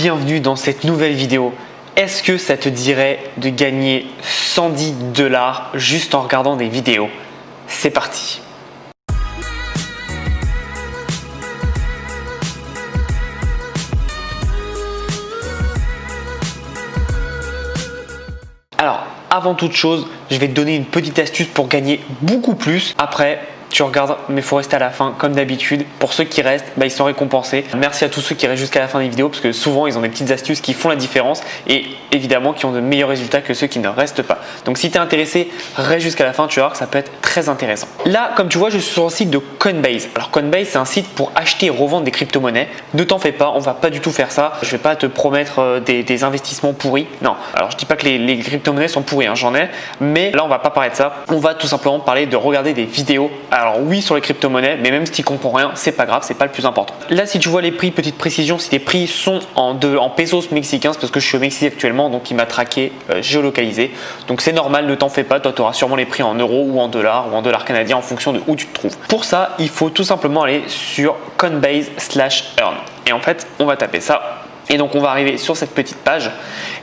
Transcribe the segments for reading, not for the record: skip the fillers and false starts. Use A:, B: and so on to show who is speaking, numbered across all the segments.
A: bienvenue dans cette nouvelle vidéo. Est-ce que ça te dirait de gagner 110 $ juste en regardant des vidéos? C'est parti. Alors, avant toute chose, je vais te donner une petite astuce pour gagner beaucoup plus. Après, tu regardes, mais il faut rester à la fin comme d'habitude. Pour ceux qui restent, ils sont récompensés. Merci à tous ceux qui restent jusqu'à la fin des vidéos parce que souvent ils ont des petites astuces qui font la différence et évidemment qui ont de meilleurs résultats que ceux qui ne restent pas. Donc si tu es intéressé, reste jusqu'à la fin, tu vas voir que ça peut être très intéressant. Là, comme tu vois, je suis sur le site de Coinbase. Alors Coinbase, c'est un site pour acheter et revendre des crypto-monnaies. Ne t'en fais pas, on va pas du tout faire ça. Je vais pas te promettre des investissements pourris. Non, alors je dis pas que les crypto-monnaies sont pourries, hein, j'en ai, mais là on va pas parler de ça. On va tout simplement parler de regarder des vidéos. Alors oui, sur les crypto-monnaies, mais même si tu ne comprends rien, c'est pas grave, c'est pas le plus important. Là, si tu vois les prix, petite précision, si les prix sont en pesos mexicains, parce que je suis au Mexique actuellement, donc il m'a traqué, géolocalisé. Donc c'est normal, ne t'en fais pas, toi tu auras sûrement les prix en euros ou en dollars canadiens en fonction de où tu te trouves. Pour ça, il faut tout simplement aller sur Coinbase/earn. Et en fait, on va taper ça. Et donc on va arriver sur cette petite page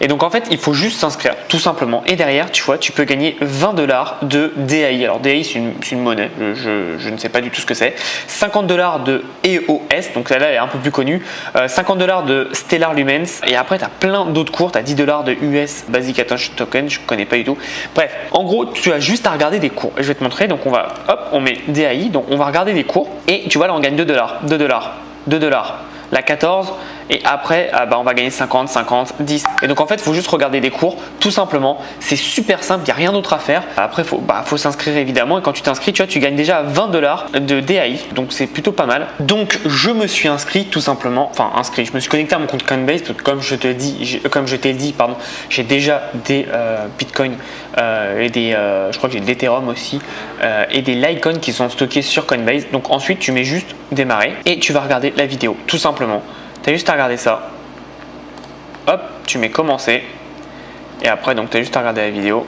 A: et donc en fait il faut juste s'inscrire tout simplement et derrière tu vois tu peux gagner 20 $ de DAI. Alors DAI c'est une monnaie, je ne sais pas du tout ce que c'est. 50 $ de EOS, donc celle-là elle est un peu plus connue, 50 $ de Stellar Lumens et après tu as plein d'autres cours, tu as 10 $ de US Basic Attention Token, je ne connais pas du tout. Bref, en gros tu as juste à regarder des cours et je vais te montrer. Donc on va, hop, on met DAI, donc on va regarder des cours et tu vois là on gagne 2 $, 2 $, 2 $, la 14 et après on va gagner 50, 50, 10 et donc en fait il faut juste regarder des cours tout simplement, c'est super simple, il n'y a rien d'autre à faire. Après faut s'inscrire évidemment et quand tu t'inscris tu vois tu gagnes déjà 20 $ de DAI, donc c'est plutôt pas mal. Donc je me suis inscrit tout simplement, je me suis connecté à mon compte Coinbase parce que comme je t'ai dit pardon, j'ai déjà des Bitcoin et des je crois que j'ai de l'Ethereum aussi et des Litecoin qui sont stockés sur Coinbase. Donc ensuite tu mets juste démarrer et tu vas regarder la vidéo tout simplement. Tu as juste à regarder ça. Hop, tu mets commencer. Et après, donc tu as juste à regarder la vidéo.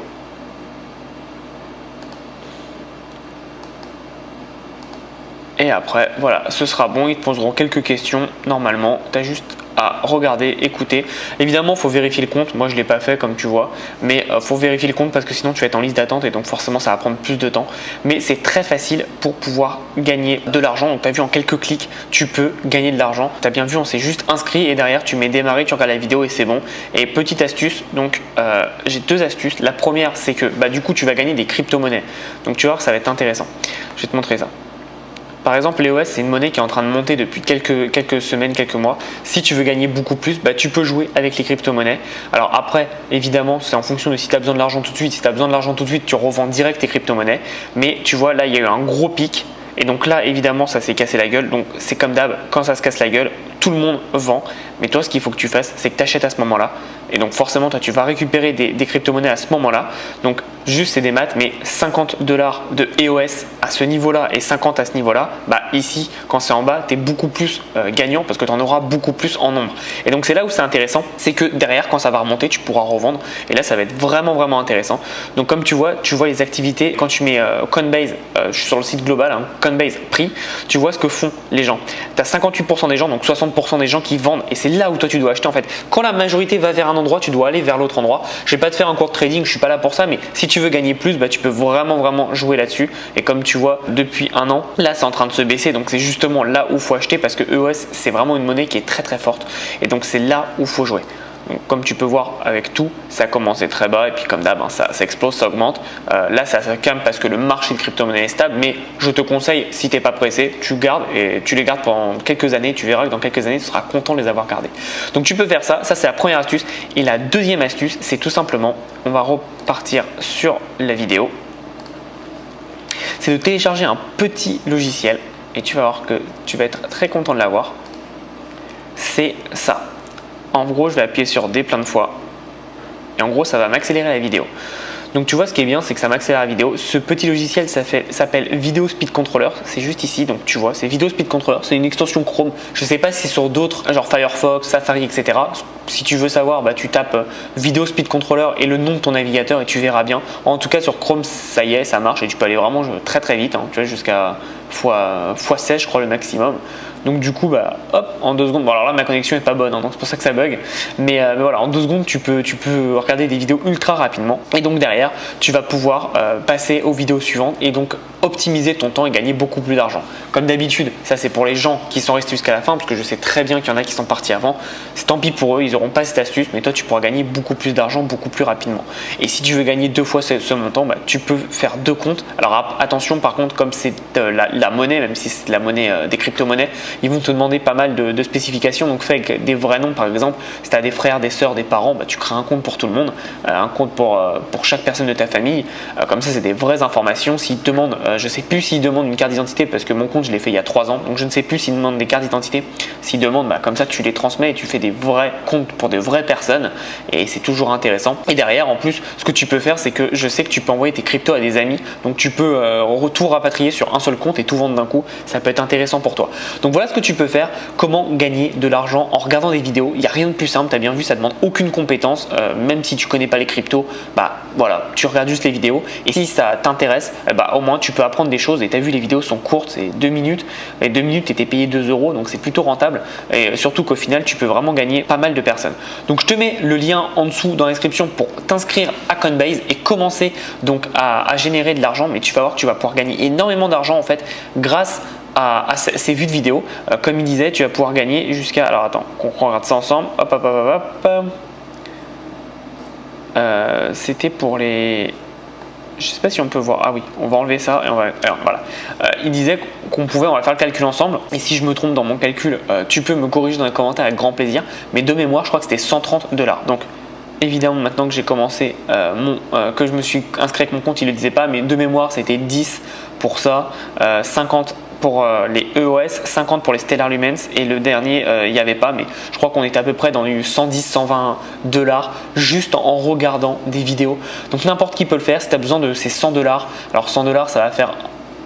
A: Et après, voilà, ce sera bon. Ils te poseront quelques questions. Normalement, tu as juste à regarder, écouter. Évidemment, il faut vérifier le compte. Moi, je ne l'ai pas fait comme tu vois. Mais il faut vérifier le compte parce que sinon, tu vas être en liste d'attente et donc forcément, ça va prendre plus de temps. Mais c'est très facile pour pouvoir gagner de l'argent. Donc, tu as vu en quelques clics, tu peux gagner de l'argent. Tu as bien vu, on s'est juste inscrit et derrière, tu mets démarrer, tu regardes la vidéo et c'est bon. Et petite astuce, donc j'ai deux astuces. La première, c'est que du coup, tu vas gagner des crypto-monnaies. Donc, tu vas voir que ça va être intéressant. Je vais te montrer ça. Par exemple, l'EOS, c'est une monnaie qui est en train de monter depuis quelques semaines, quelques mois. Si tu veux gagner beaucoup plus, tu peux jouer avec les crypto-monnaies. Alors après, évidemment, c'est en fonction de si tu as besoin de l'argent tout de suite. Si tu as besoin de l'argent tout de suite, tu revends direct tes crypto-monnaies. Mais tu vois, là, il y a eu un gros pic. Et donc là, évidemment, ça s'est cassé la gueule. Donc c'est comme d'hab, quand ça se casse la gueule, tout le monde vend. Mais toi, ce qu'il faut que tu fasses, c'est que tu achètes à ce moment-là. Et donc forcément, toi, tu vas récupérer des crypto-monnaies à ce moment-là. Donc juste, c'est des maths, mais 50 $ de EOS à ce niveau-là et 50 à ce niveau-là, ici, quand c'est en bas, tu es beaucoup plus gagnant parce que tu en auras beaucoup plus en nombre. Et donc c'est là où c'est intéressant, c'est que derrière, quand ça va remonter, tu pourras revendre. Et là, ça va être vraiment, vraiment intéressant. Donc comme tu vois les activités. Quand tu mets Coinbase, je suis sur le site global, Coinbase prix, tu vois ce que font les gens. Tu as 58% des gens, donc 60% des gens qui vendent. Et c'est là où toi, tu dois acheter en fait. Quand la majorité va vers un endroit, tu dois aller vers l'autre endroit. Je vais pas te faire un cours de trading, je suis pas là pour ça, mais si tu veux gagner plus, tu peux vraiment jouer là-dessus. Et comme tu vois, depuis un an, là c'est en train de se baisser, donc c'est justement là où il faut acheter parce que EOS c'est vraiment une monnaie qui est très forte et donc c'est là où il faut jouer. Donc, comme tu peux voir avec tout, ça a commencé très bas et puis comme d'hab, ça explose, ça augmente. Là, ça se calme parce que le marché de crypto-monnaie est stable, mais je te conseille, si tu n'es pas pressé, tu gardes et tu les gardes pendant quelques années. Tu verras que dans quelques années, tu seras content de les avoir gardés. Donc, tu peux faire ça. Ça, c'est la première astuce. Et la deuxième astuce, c'est tout simplement, on va repartir sur la vidéo. C'est de télécharger un petit logiciel et tu vas voir que tu vas être très content de l'avoir. C'est ça. En gros, je vais appuyer sur D plein de fois et en gros, ça va m'accélérer la vidéo. Donc tu vois, ce qui est bien, c'est que ça m'accélère la vidéo. Ce petit logiciel s'appelle Video Speed Controller. C'est juste ici, donc tu vois, c'est Video Speed Controller. C'est une extension Chrome. Je ne sais pas si c'est sur d'autres, genre Firefox, Safari, etc. Si tu veux savoir, tu tapes Video Speed Controller et le nom de ton navigateur et tu verras bien. En tout cas, sur Chrome, ça y est, ça marche et tu peux aller vraiment très vite. Tu vois, jusqu'à fois 16 je crois le maximum. Donc du coup bah hop en 2 secondes, bon alors là ma connexion est pas bonne hein, donc c'est pour ça que ça bug, mais voilà en 2 secondes tu peux regarder des vidéos ultra rapidement et donc derrière tu vas pouvoir passer aux vidéos suivantes et donc optimiser ton temps et gagner beaucoup plus d'argent. Comme d'habitude, ça c'est pour les gens qui sont restés jusqu'à la fin parce que je sais très bien qu'il y en a qui sont partis avant, c'est tant pis pour eux, ils n'auront pas cette astuce, mais toi tu pourras gagner beaucoup plus d'argent beaucoup plus rapidement. Et si tu veux gagner 2 fois ce montant, bah, tu peux faire 2 comptes. Alors attention par contre, comme c'est la monnaie, même si c'est la monnaie des crypto-monnaies, ils vont te demander pas mal de spécifications, donc fais avec des vrais noms. Par exemple, si tu as des frères, des sœurs, des parents, bah, tu crées un compte pour tout le monde, un compte pour chaque personne de ta famille, comme ça c'est des vraies informations. S'ils te demandent, je sais plus s'ils demandent une carte d'identité parce que mon compte je l'ai fait il y a 3 ans, donc je ne sais plus s'ils demandent des cartes d'identité. S'ils demandent, bah, comme ça tu les transmets et tu fais des vrais comptes pour de vraies personnes et c'est toujours intéressant. Et derrière en plus ce que tu peux faire, c'est que je sais que tu peux envoyer tes cryptos à des amis, donc tu peux tout rapatrier sur un seul compte et tout vendre d'un coup, ça peut être intéressant pour toi. Donc voilà ce que tu peux faire, comment gagner de l'argent en regardant des vidéos. Il n'y a rien de plus simple, tu as bien vu, ça demande aucune compétence, même si tu connais pas les cryptos, bah voilà, tu regardes juste les vidéos et si ça t'intéresse, bah au moins tu peux apprendre des choses. Et tu as vu, les vidéos sont courtes, c'est 2 minutes, et 2 minutes tu étais payé 2 euros, donc c'est plutôt rentable et surtout qu'au final tu peux vraiment gagner pas mal de personnes. Donc je te mets le lien en dessous dans la description pour t'inscrire à Coinbase et commencer donc à générer de l'argent, mais tu vas voir que tu vas pouvoir gagner énormément d'argent en fait grâce à ces vues de vidéos. Comme il disait, tu vas pouvoir gagner jusqu'à, alors attends qu'on regarde ça ensemble, hop. C'était pour les, je sais pas si on peut voir, ah oui, on va enlever ça et on va, alors, voilà. Il disait qu'on pouvait, on va faire le calcul ensemble et si je me trompe dans mon calcul, tu peux me corriger dans les commentaires avec grand plaisir, mais de mémoire je crois que c'était 130 $. Donc évidemment maintenant que j'ai commencé que je me suis inscrit avec mon compte, il ne le disait pas, mais de mémoire c'était 10 pour ça, 50 pour les EOS, 50 pour les Stellar Lumens et le dernier il n'y avait pas, mais je crois qu'on était à peu près dans du 110-120 $ juste en regardant des vidéos. Donc n'importe qui peut le faire si tu as besoin de ces 100 $. Alors 100 $, ça va faire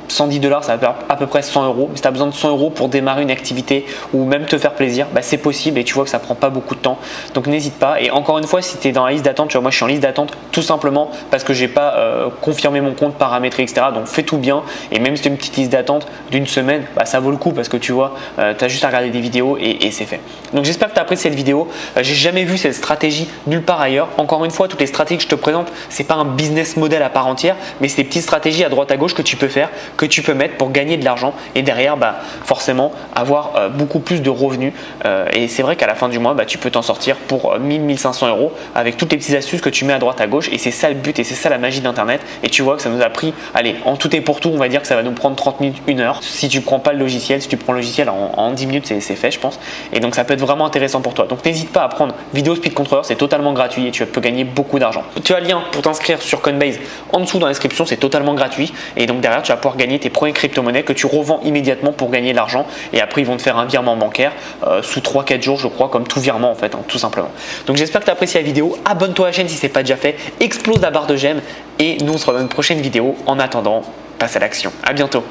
A: 110 $, ça va faire à peu près 100 euros. Si tu as besoin de 100 euros pour démarrer une activité ou même te faire plaisir, bah c'est possible et tu vois que ça prend pas beaucoup de temps. Donc n'hésite pas. Et encore une fois, si tu es dans la liste d'attente, tu vois, moi je suis en liste d'attente tout simplement parce que j'ai pas confirmé mon compte, paramétré, etc. Donc fais tout bien. Et même si tu as une petite liste d'attente d'une semaine, bah ça vaut le coup parce que tu vois, tu as juste à regarder des vidéos et c'est fait. Donc j'espère que tu as apprécié cette vidéo. J'ai jamais vu cette stratégie nulle part ailleurs. Encore une fois, toutes les stratégies que je te présente, c'est pas un business model à part entière, mais c'est des petites stratégies à droite à gauche que tu peux faire, que tu peux mettre pour gagner de l'argent et derrière bah, forcément avoir beaucoup plus de revenus et c'est vrai qu'à la fin du mois bah, tu peux t'en sortir pour 1000-1500 euros avec toutes les petites astuces que tu mets à droite à gauche et c'est ça le but et c'est ça la magie d'internet. Et tu vois que ça nous a pris, allez, en tout et pour tout on va dire que ça va nous prendre 30 minutes, 1 heure si tu prends pas le logiciel. Si tu prends le logiciel en 10 minutes c'est fait je pense, et donc ça peut être vraiment intéressant pour toi. Donc n'hésite pas à prendre Vidéo Speed Controller, c'est totalement gratuit et tu peux gagner beaucoup d'argent. Tu as le lien pour t'inscrire sur Coinbase en dessous dans la description, c'est totalement gratuit et donc derrière tu vas pouvoir gagner tes premières crypto-monnaies que tu revends immédiatement pour gagner de l'argent et après ils vont te faire un virement bancaire sous 3-4 jours je crois, comme tout virement en fait, hein, tout simplement. Donc j'espère que tu as apprécié la vidéo, abonne-toi à la chaîne si ce n'est pas déjà fait, explose la barre de j'aime et nous on se revoit dans une prochaine vidéo. En attendant, passe à l'action, à bientôt.